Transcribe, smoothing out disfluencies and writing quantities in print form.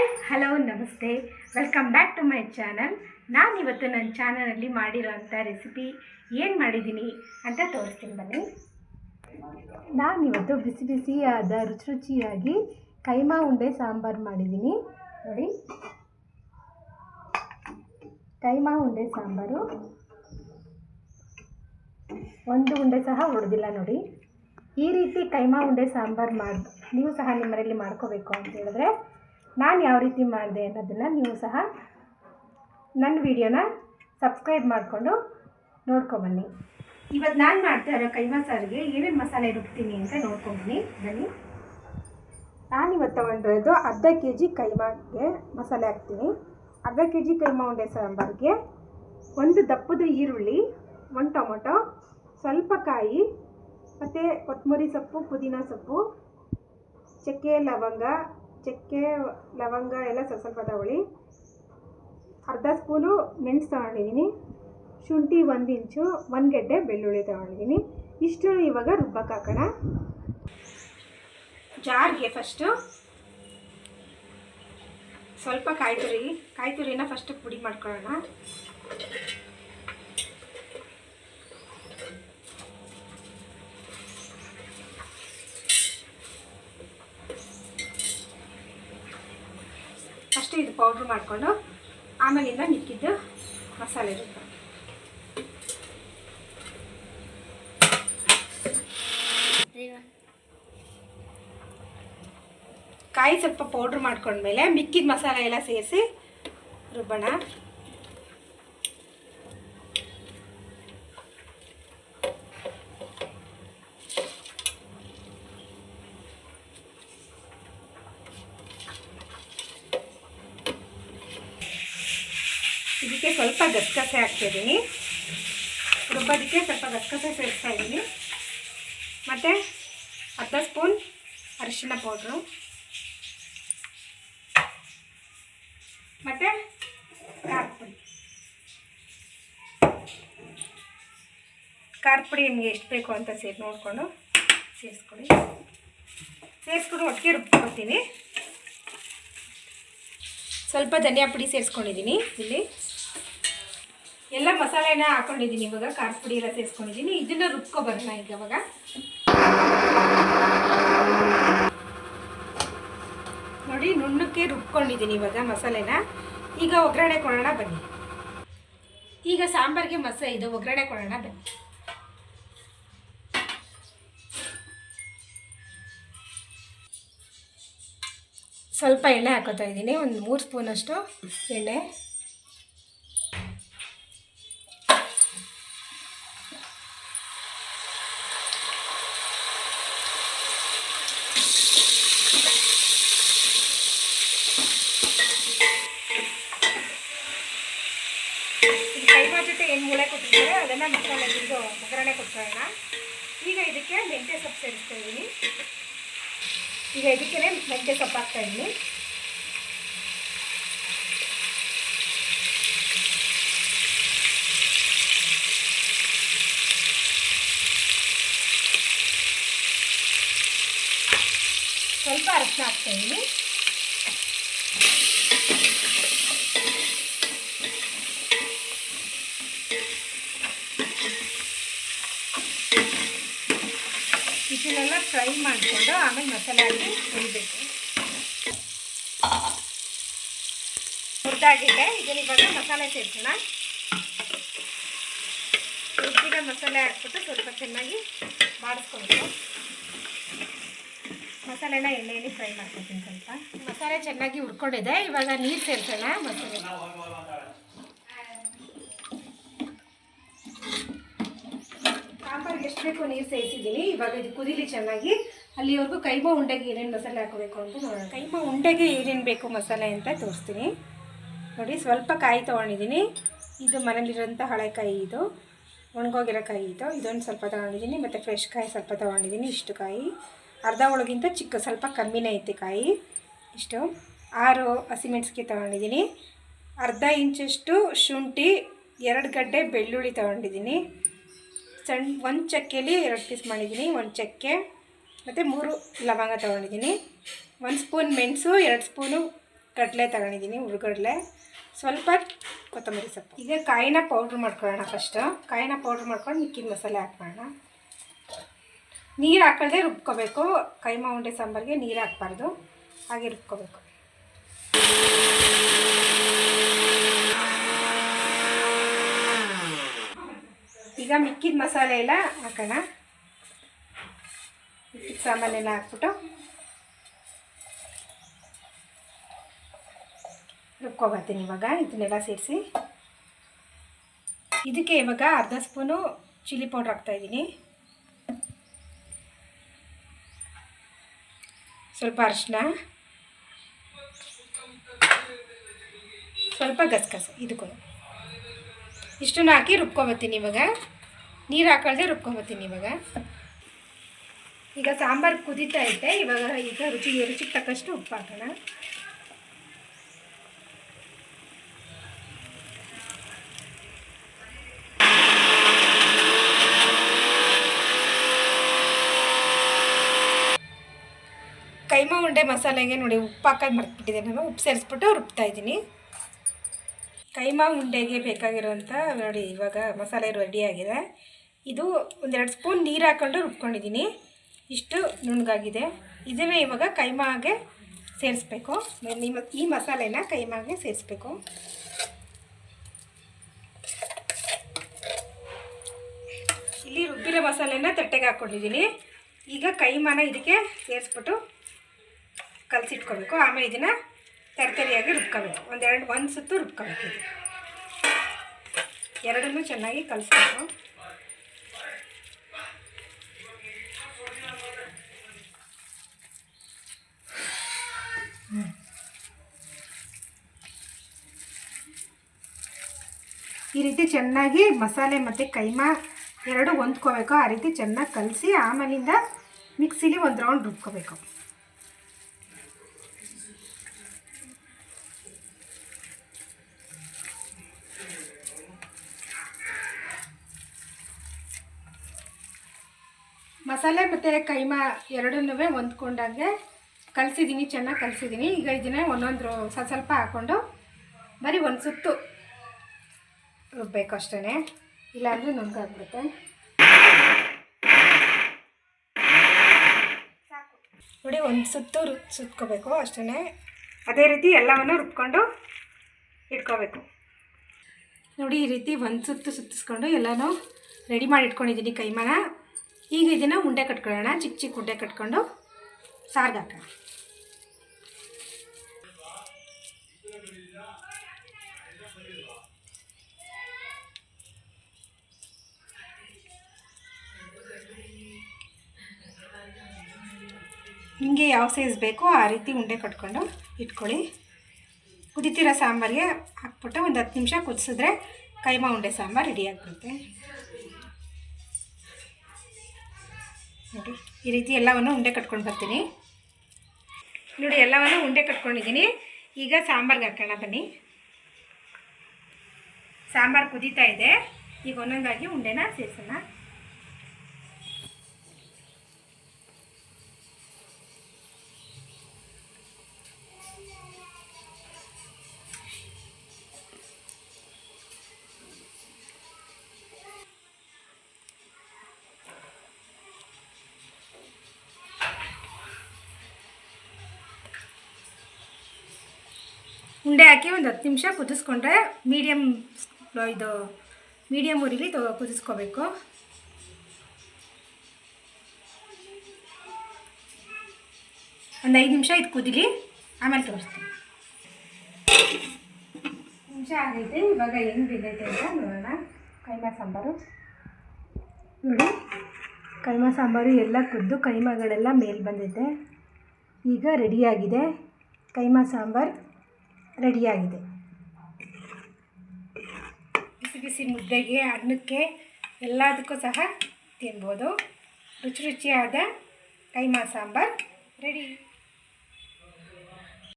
Hello ನಮಸ್ತೆ, welcome back to my channel. ನಾನಿವತ್ತು ನನ್ನ ಚಾನಲಲ್ಲಿ ಮಾಡಿರೋಂಥ ರೆಸಿಪಿ ಏನು ಮಾಡಿದ್ದೀನಿ ಅಂತ ತೋರಿಸ್ತೀನಿ ಬನ್ನಿ. ನಾನಿವತ್ತು ಬಿಸಿ ಬಿಸಿಯಾದ ರುಚಿ ರುಚಿಯಾಗಿ ಕೈಮಾ ಉಂಡೆ ಸಾಂಬಾರು ಮಾಡಿದ್ದೀನಿ ನೋಡಿ. ಕೈಮಾ ಉಂಡೆ ಸಾಂಬಾರು, ಒಂದು ಉಂಡೆ ಸಹ ಹೊಡೆದಿಲ್ಲ ನೋಡಿ. ಈ ರೀತಿ ಕೈಮಾ ಉಂಡೆ ಸಾಂಬಾರು ನೀವು ಸಹ ನಿಮ್ಮ ಮನೆಯಲ್ಲಿ ಮಾಡ್ಕೋಬೇಕು ಅಂತ ಹೇಳಿದ್ರೆ ನಾನು ಯಾವ ರೀತಿ ಮಾಡಿದೆ ಅನ್ನೋದನ್ನು ನೀವು ಸಹ ನನ್ನ ವಿಡಿಯೋನ ಸಬ್ಸ್ಕ್ರೈಬ್ ಮಾಡಿಕೊಂಡು ನೋಡ್ಕೊಬನ್ನಿ. ಇವತ್ತು ನಾನು ಮಾಡ್ತಾ ಇರೋ ಕೈಮಾ ಸಾರಿಗೆ ಏನೇನು ಮಸಾಲೆ ರುಬ್ತೀನಿ ಅಂತ ನೋಡ್ಕೊಂಬನ್ನಿ ಬನ್ನಿ. ನಾನಿವತ್ತು ತೊಗೊಂಡಿರೋದು ಅರ್ಧ ಕೆ ಜಿ ಕೈಮಾಗೆ ಮಸಾಲೆ ಹಾಕ್ತೀನಿ. ಅರ್ಧ ಕೆ ಜಿ ಕೈಮಾ ಉಂಡೆ ಸಾಂಬಾರಿಗೆ ಒಂದು ದಪ್ಪದ ಈರುಳ್ಳಿ, ಒಂದು ಟೊಮೊಟೊ, ಸ್ವಲ್ಪ ಕಾಯಿ, ಮತ್ತು ಕೊತ್ತಂಬರಿ ಸೊಪ್ಪು, ಪುದೀನ ಸೊಪ್ಪು, ಚಕ್ಕೆ ಲವಂಗ ಎಲ್ಲ ಸ್ವಲ್ಪ ತಗೊಳ್ಳಿ. ಅರ್ಧ ಸ್ಪೂನು ಮೆಣಸು ತೊಗೊಂಡಿದ್ದೀನಿ, ಶುಂಠಿ 1 ಇಂಚು, 1 ಗೆಡ್ಡೆ ಬೆಳ್ಳುಳ್ಳಿ ತೊಗೊಂಡಿದ್ದೀನಿ. ಇಷ್ಟು ಇವಾಗ ರುಬ್ಬಕ್ಕೆ ಹಾಕೋಣ. ಜಾರ್ಗೆ ಫಸ್ಟು ಸ್ವಲ್ಪ ಕಾಯಿ ತುರಿನ ಫಸ್ಟು ಪುಡಿ ಮಾಡ್ಕೊಳ್ಳೋಣ. ಫಸ್ಟು ಇದು ಪೌಡ್ರ್ ಮಾಡಿಕೊಂಡು ಆಮೇಲಿಂದ ಮಿಕ್ಕಿದ್ದು ಮಸಾಲೆ ಇರುತ್ತೆ. ಕಾಯಿ ಸ್ವಲ್ಪ ಪೌಡ್ರ್ ಮಾಡ್ಕೊಂಡ್ಮೇಲೆ ಮಿಕ್ಕಿದ ಮಸಾಲೆ ಎಲ್ಲ ಸೇರಿಸಿ ರುಬ್ಬೋಣ. ಇದಕ್ಕೆ ಸ್ವಲ್ಪ ಗಸಗಸೆ ಹಾಕ್ತಿದ್ದೀನಿ, ರುಬ್ಬೋದಕ್ಕೆ ಸ್ವಲ್ಪ ಗಸಗಸೆ ಸೇರಿಸ್ತಾ ಇದ್ದೀನಿ. ಮತ್ತು ಅರ್ಧ ಸ್ಪೂನ್ ಅರಿಶಿಣ ಪೌಡ್ರು, ಮತ್ತು ಖಾರದ ಪುಡಿ ನಿಮಗೆ ಎಷ್ಟು ಬೇಕು ಅಂತ ನೋಡಿಕೊಂಡು ಸೇರಿಸ್ಕೊಂಡು ಒಟ್ಟಿಗೆ ರುಬ್ಕೊತೀನಿ. ಸ್ವಲ್ಪ ಧನಿಯಾ ಪುಡಿ ಸೇರಿಸ್ಕೊಂಡಿದ್ದೀನಿ. ಇಲ್ಲಿ ಎಲ್ಲ ಮಸಾಲೆನ ಹಾಕ್ಕೊಂಡಿದ್ದೀನಿ. ಇವಾಗ ಖಾರದ ಪುಡಿ ಎಲ್ಲ ಸೇರಿಸ್ಕೊಂಡಿದ್ದೀನಿ. ಇದನ್ನು ರುಬ್ಕೊಬರೋಣ ಈಗ. ಇವಾಗ ನೋಡಿ ನುಣ್ಣಕ್ಕೆ ರುಬ್ಕೊಂಡಿದ್ದೀನಿ ಇವಾಗ ಮಸಾಲೆನ. ಈಗ ಒಗ್ಗರಣೆ ಕೊಡೋಣ ಬನ್ನಿ. ಈಗ ಸಾಂಬಾರಿಗೆ ಇದು ಒಗ್ಗರಣೆ ಕೊಡೋಣ ಬನ್ನಿ. ಸ್ವಲ್ಪ ಎಣ್ಣೆ ಹಾಕೋತಾ ಇದ್ದೀನಿ, ಒಂದು 3 ಸ್ಪೂನಷ್ಟು ಎಣ್ಣೆ. ಕೈಮಾ ಜೊತೆ ಏನು ಮೂಳೆ ಕೊಟ್ಟಿದ್ದಾರೆ ಅದನ್ನು ಮಸಾಲೆ ಒಗ್ಗರಣೆ ಕೊಟ್ಕೊಳ್ಳೋಣ. ಈಗ ಇದಕ್ಕೆ ಮೆಂತ್ಯ ಸೊಪ್ಪು ಸೇರಿಸ್ತಾ ಇದ್ದೀನಿ. ಈಗ ಇದಕ್ಕೆ ಮೆಂತ್ಯ ಸೊಪ್ಪು ಹಾಕ್ತಾಯಿದ್ದೀನಿ. ಸ್ವಲ್ಪ ಅರಶಿನ ಹಾಕ್ತಾಯಿದ್ದೀನಿ. ಇದನ್ನೆಲ್ಲ ಫ್ರೈ ಮಾಡಿಕೊಂಡು ಆಮೇಲೆ ಮಸಾಲೆ ಹಾಕಿ ಹುರಿಬೇಕು. ಹುರಿದಾಗಿದೆ. ಇದನ್ನ ಇವಾಗ ಮಸಾಲೆ ಸೇರಿಸೋಣ. ಹುರಿದಿರೋ ಮಸಾಲೆ ಹಾಕ್ಬಿಟ್ಟು ಸ್ವಲ್ಪ ಚೆನ್ನಾಗಿ ಮಾಡಿಸ್ಕೊಬೇಕು. ಮಸಾಲೆನ ಎಣ್ಣೆಯಲ್ಲಿ ಫ್ರೈ ಮಾಡ್ಕೊತೀನಿ. ಸ್ವಲ್ಪ ಮಸಾಲೆ ಚೆನ್ನಾಗಿ ಹುರ್ಕೊಂಡಿದೆ. ಇವಾಗ ನೀರು ಸೇರಿಸೋಣ. ಮಸಾಲೆ ಸಾಂಬಾರಿಗೆ ಎಷ್ಟು ಬೇಕು ನೀರು ಸೇರಿಸಿದ್ದೀನಿ. ಇವಾಗ ಇದು ಕುದೀಲಿ ಚೆನ್ನಾಗಿ. ಅಲ್ಲಿವರೆಗೂ ಕೈಮಾ ಉಂಡೆಗೆ ಏನೇನು ಮಸಾಲೆ ಹಾಕೋಬೇಕು ಅಂತ ನೋಡೋಣ. ಕೈಮಾ ಉಂಡೆಗೆ ಏನೇನು ಬೇಕು ಮಸಾಲೆ ಅಂತ ತೋರಿಸ್ತೀನಿ ನೋಡಿ. ಸ್ವಲ್ಪ ಕಾಯಿ ತೊಗೊಂಡಿದ್ದೀನಿ. ಇದು ಮನೇಲಿರೋಂಥ ಹಳೆಕಾಯಿ, ಇದು ಒಣಗೋಗಿರೋ ಕಾಯಿ, ಇದೊಂದು ಸ್ವಲ್ಪ ತೊಗೊಂಡಿದ್ದೀನಿ. ಮತ್ತು ಫ್ರೆಶ್ ಕಾಯಿ ಸ್ವಲ್ಪ ತೊಗೊಂಡಿದ್ದೀನಿ. ಇಷ್ಟು ಕಾಯಿ, ಅರ್ಧ ಒಳಗಿಂತ ಚಿಕ್ಕ, ಸ್ವಲ್ಪ ಕಮ್ಮಿನೇ ಐತೆ ಕಾಯಿ. ಇಷ್ಟು 6 ಹಸಿಮೆಣಸಿಗೆ ತೊಗೊಂಡಿದ್ದೀನಿ. ಅರ್ಧ ಇಂಚಷ್ಟು ಶುಂಠಿ, 2 ಗಡ್ಡೆ ಬೆಳ್ಳುಳ್ಳಿ ತೊಗೊಂಡಿದ್ದೀನಿ. ಒಂದು ಚಕ್ಕೆಯಲ್ಲಿ 2 ಪೀಸ್ ಮಾಡಿದ್ದೀನಿ. 1 ಚಕ್ಕೆ ಮತ್ತು 3 ಲವಂಗ ತೊಗೊಂಡಿದ್ದೀನಿ. 1 ಸ್ಪೂನ್ ಮೆಣಸು, 2 ಸ್ಪೂನು ಕಡಲೆ ತಗೊಂಡಿದ್ದೀನಿ, ಹುರ್ಗಡ್ಲೆ, ಸ್ವಲ್ಪ ಕೊತ್ತಂಬರಿ ಸೊಪ್ಪು. ಈಗ ಕಾಯಿನ ಪೌಡ್ರ್ ಮಾಡ್ಕೊಳ್ಳೋಣ. ಫಸ್ಟು ಕಾಯಿನ ಪೌಡ್ರ್ ಮಾಡ್ಕೊಂಡು ಮಿಕ್ಕಿದ ಮಸಾಲೆ ಹಾಕ್ಕೊಳ್ಳೋಣ. ನೀರು ಹಾಕಳ್ದೆ ರುಬ್ಕೋಬೇಕು. ಕೈಮಾ ಉಂಡೆ ಸಾಂಬಾರಿಗೆ ನೀರು ಹಾಕ್ಬಾರ್ದು, ಹಾಗೆ ರುಬ್ಕೋಬೇಕು. ಈಗ ಮಿಕ್ಕಿದ ಮಸಾಲೆ ಎಲ್ಲ ಹಾಕೋಣ. ಮಿಕ್ಕಿದ ಸಾಮಾನೆಲ್ಲ ಹಾಕ್ಬಿಟ್ಟು ರುಬ್ಕೊಬರ್ತೀನಿ. ಇವಾಗ ಇದನ್ನೆಲ್ಲ ಸೇರಿಸಿ ಇದಕ್ಕೆ ಇವಾಗ ಅರ್ಧ ಸ್ಪೂನು ಚಿಲ್ಲಿ ಪೌಡ್ರ್ ಹಾಕ್ತಾಯಿದ್ದೀನಿ, ಸ್ವಲ್ಪ ಅರಿಶಿನ, ಸ್ವಲ್ಪ ಗಸಗಸೆ, ಇದಕ್ಕೂ ಇಷ್ಟನ್ನು ಹಾಕಿ ರುಬ್ಕೊಬರ್ತೀನಿ. ಇವಾಗ ನೀರು ಹಾಕಳ್ದೆ ರುಬ್ಕೊಬರ್ತೀನಿ. ಈಗ ಸಾಂಬಾರು ಕುದೀತಾ ಐತೆ. ಈಗ ರುಚಿಗೆ ತಕ್ಕಷ್ಟು ಉಪ್ಪು ಹಾಕೋಣ. ಕೈಮಾ ಉಂಡೆ ಮಸಾಲೆಗೆ ನೋಡಿ ಉಪ್ಪು ಹಾಕೋದು ಮರ್ತ್ಬಿಟ್ಟಿದೆ. ನಾನು ಉಪ್ಪು ಸೇರಿಸ್ಬಿಟ್ಟು ರುಬ್ತಾ ಇದ್ದೀನಿ. ಕೈಮಾ ಉಂಡೆಗೆ ಬೇಕಾಗಿರೋಂಥ ನೋಡಿ ಇವಾಗ ಮಸಾಲೆ ರೆಡಿಯಾಗಿದೆ. ಇದು 1-2 ಸ್ಪೂನ್ ನೀರು ಹಾಕ್ಕೊಂಡು ರುಬ್ಕೊಂಡಿದ್ದೀನಿ. ಇಷ್ಟು ನುಣ್ಣಗಾಗಿದೆ. ಇದನ್ನೇ ಇವಾಗ ಕೈಮಾಗೆ ಸೇರಿಸ್ಬೇಕು. ಈ ಮಸಾಲೆನ ಕೈಮಾಗೆ ಸೇರಿಸ್ಬೇಕು. ಇಲ್ಲಿ ರುಬ್ಬಿರೋ ಮಸಾಲೆನ ತಟ್ಟೆಗೆ ಹಾಕ್ಕೊಂಡಿದ್ದೀನಿ. ಈಗ ಕೈಮಾನ ಇದಕ್ಕೆ ಸೇರಿಸ್ಬಿಟ್ಟು ಕಲಸಿಟ್ಕೋಬೇಕು. ಆಮೇಲೆ ಇದನ್ನು ತರಕಾರಿಯಾಗಿ ರುಬ್ಕೋಬೇಕು. ಒಂದು ಸುತ್ತು ರುಬ್ಕೋಬೇಕು. ಎರಡನ್ನೂ ಚೆನ್ನಾಗಿ ಕಲಿಸ್ಬೇಕು. ಈ ರೀತಿ ಚೆನ್ನಾಗಿ ಮಸಾಲೆ ಮತ್ತು ಕೈಮಾ ಎರಡು ಹೊಂದ್ಕೋಬೇಕು. ಆ ರೀತಿ ಚೆನ್ನಾಗಿ ಕಲಸಿ ಆಮೇಲಿಂದ ಮಿಕ್ಸಿಲಿ ಒಂದು ರೌಂಡ್ ರುಬ್ಕೋಬೇಕು. ಮಸಾಲೆ ಮತ್ತು ಕೈಮಾ ಎರಡನ್ನೂ ಹೊಂದ್ಕೊಂಡಾಗೆ ಕಲಸಿದ್ದೀನಿ, ಚೆನ್ನಾಗಿ ಕಲಸಿದ್ದೀನಿ. ಈಗ ಇದನ್ನೇ ಒಂದೊಂದು ಸ್ವಲ್ಪ ಹಾಕ್ಕೊಂಡು ಬರೀ ಒಂದು ಸುತ್ತು ರುಬ್ಬೇಕು ಅಷ್ಟೇ, ಇಲ್ಲಾಂದರೆ ನುಣ್ಣಗಾಗ್ಬಿಡುತ್ತೆ. ನೋಡಿ ಒಂದು ಸುತ್ತು ಸುತ್ಕೋಬೇಕು ಅಷ್ಟೇ. ಅದೇ ರೀತಿ ಎಲ್ಲವನ್ನು ರುಬ್ಕೊಂಡು ಇಟ್ಕೋಬೇಕು. ನೋಡಿ ಈ ರೀತಿ ಒಂದು ಸುತ್ತು ಸುತ್ತಿಸ್ಕೊಂಡು ಎಲ್ಲನೂ ರೆಡಿ ಮಾಡಿ ಇಟ್ಕೊಂಡಿದ್ದೀನಿ ಕೈಮಾನ. ಈಗ ಇದನ್ನು ಉಂಡೆ ಕಟ್ಕೊಳ್ಳೋಣ. ಚಿಕ್ಕ ಚಿಕ್ಕ ಉಂಡೆ ಕಟ್ಕೊಂಡು ಸಾರ್ಗೆ ಹಾಕೋಣ. ನಿಮಗೆ ಯಾವ ಸೈಜ್ ಬೇಕೋ ಆ ರೀತಿ ಉಂಡೆ ಕಟ್ಕೊಂಡು ಇಟ್ಕೊಳ್ಳಿ. ಕುದಿತಿರೋ ಸಾಂಬಾರಿಗೆ ಹಾಕ್ಬಿಟ್ಟು ಒಂದು 10 ನಿಮಿಷ ಕುದಿಸಿದ್ರೆ ಕೈಮಾ ಉಂಡೆ ಸಾಂಬಾರು ರೆಡಿ ಆಗಿಬಿಡುತ್ತೆ. ನೋಡಿ ಈ ರೀತಿ ಎಲ್ಲವನ್ನು ಉಂಡೆ ಕಟ್ಕೊಂಡು ಬರ್ತೀನಿ. ನೋಡಿ ಎಲ್ಲವನ್ನು ಉಂಡೆ ಕಟ್ಕೊಂಡಿದ್ದೀನಿ. ಈಗ ಸಾಂಬಾರ್ಗೆ ಹಾಕೋಣ ಬನ್ನಿ. ಸಾಂಬಾರು ಕುದೀತಾ ಇದೆ. ಈಗ ಒಂದೊಂದಾಗಿ ಉಂಡೆನ ಸೇರಿಸೋಣ. ಉಂಡೆ ಹಾಕಿ ಒಂದು 10 ನಿಮಿಷ ಕುದಿಸ್ಕೊಂಡ್ರೆ ಮೀಡಿಯಮ್ ಉರಿಲಿ ಕುದಿಸ್ಕೋಬೇಕು. ಒಂದು 5 ನಿಮಿಷ ಇದು ಕುದಿಲಿ, ಆಮೇಲೆ ತೋರಿಸ್ತೀನಿ. ನಿಮಿಷ ಆಗೈತೆ. ಇವಾಗ ಹೆಂಗೆ ಬಿದ್ದೈತೆ ಅಂತ ನೋಡೋಣ. ಕೈಮಾ ಸಾಂಬಾರು ನೋಡಿ, ಕೈಮಾ ಸಾಂಬಾರು ಎಲ್ಲ ಕುದ್ದು ಕೈಮಾಗಳೆಲ್ಲ ಮೇಲೆ ಬಂದೈತೆ. ಈಗ ರೆಡಿಯಾಗಿದೆ. ಕೈಮಾ ಸಾಂಬಾರು ರೆಡಿಯಾಗಿದೆ. ಬಿಸಿ ಬಿಸಿ ಮುದ್ದೆಗೆ, ಅನ್ನಕ್ಕೆ ಎಲ್ಲದಕ್ಕೂ ಸಹ ತಿನ್ಬೋದು. ರುಚಿಯಾದ ಕೈಮಾ ಸಾಂಬಾರು ರೆಡಿ.